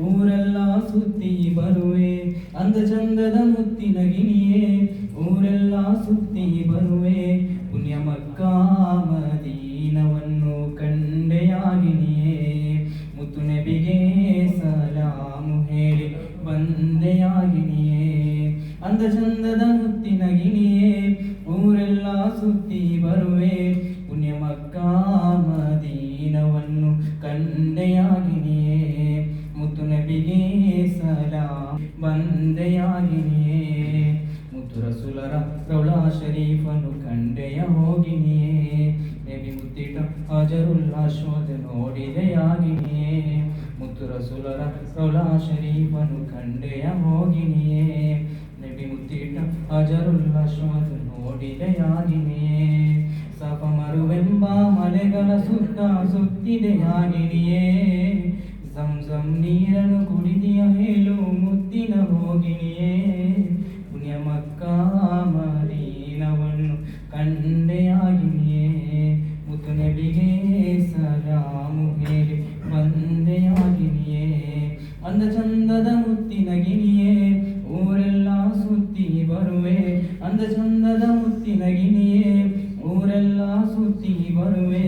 ಊರೆಲ್ಲ ಸುತ್ತಿ ಬರುವೆ ಅಂದ ಚಂದದ ಮುತ್ತಿನ ಗಿಣಿಯೇ ಊರೆಲ್ಲ ಸುತ್ತಿ ಬರುವೆ ಪುಣ್ಯ ಮಕ್ಕಾ ಮದೀನವನ್ನು ಕಂಡೆಯಾಗಿನಿಯೇ ಮುತ್ತು ನಬಿಗೆ ಸಲಾಮು ಹೇಳಿ ಬಂದೆಯಾಗಿನಿಯೇ ಅಂದ ಚಂದದ ಮುತ್ತಿನ ಗಿಣಿಯೇ ಊರೆಲ್ಲ ಸುತ್ತಿ ಬರುವೆ ಪುಣ್ಯ ಮಕ್ಕಾ ಮದೀನವನ್ನು ಕಂಡೆಯಾಗಿನಿಯೇ ಮುತ್ತು ನಬಿಗೆ ಸಲಾಂ ಬಂದೆಯಾಗಿನಿಯೇ ಮುತ್ತು ರಸೂಲರ ರೌಲಾ ಶರೀಫನು ಕಂಡೆಯ ಹೋಗಿನಿಯೇ ನಬಿ ಮುತ್ತಿಟ ಹಾಜರುಲ್ಲಾ ಶೋಧ ನೋಡಿದೆಯಾಗಿನಿಯೇ ಮುತ್ತು ರಸೂಲರ ರೌಲಾ ಶರೀಫನು ಕಂಡೆಯ ಹೋಗಿನಿಯೇ ನಬಿ ಮುತ್ತಿಟ ಹಾಜರುಲ್ಲಾ ಶೋಧ ನೋಡಿದೆಯಾಗಿನಿಯೇ ಸಫ ಮರುವೆಂಬ ಮಲೆಗಳ ಸುತ್ತ ಸುತ್ತಿದೆಯಾಗಿನಿಯೇ ಸಂಸಂ ನೀರನ್ನು ಕುಡಿದಿಯ ಹೇಳು ಮುತ್ತಿನ ಹೋಗಿನಿಯೇ ಪುಣ್ಯ ಮಕ್ಕಾ ಮದೀನವನ್ನು ಕಂಡೆಯಾಗಿನಿಯೇ ಮುತ್ತು ನಬಿಗೆ ಸಲಾಮು ಹೇಳಿ ಬಂದೆಯಾಗಿನಿಯೇ ಅಂದ ಚಂದದ ಮುತ್ತಿನ ಗಿಣಿಯೇ ಊರೆಲ್ಲ ಸುತ್ತಿ ಬರುವೆ ಅಂದ ಚಂದದ ಮುತ್ತಿನ ಗಿಣಿಯೇ ಊರೆಲ್ಲ ಸುತ್ತಿ ಬರುವೆ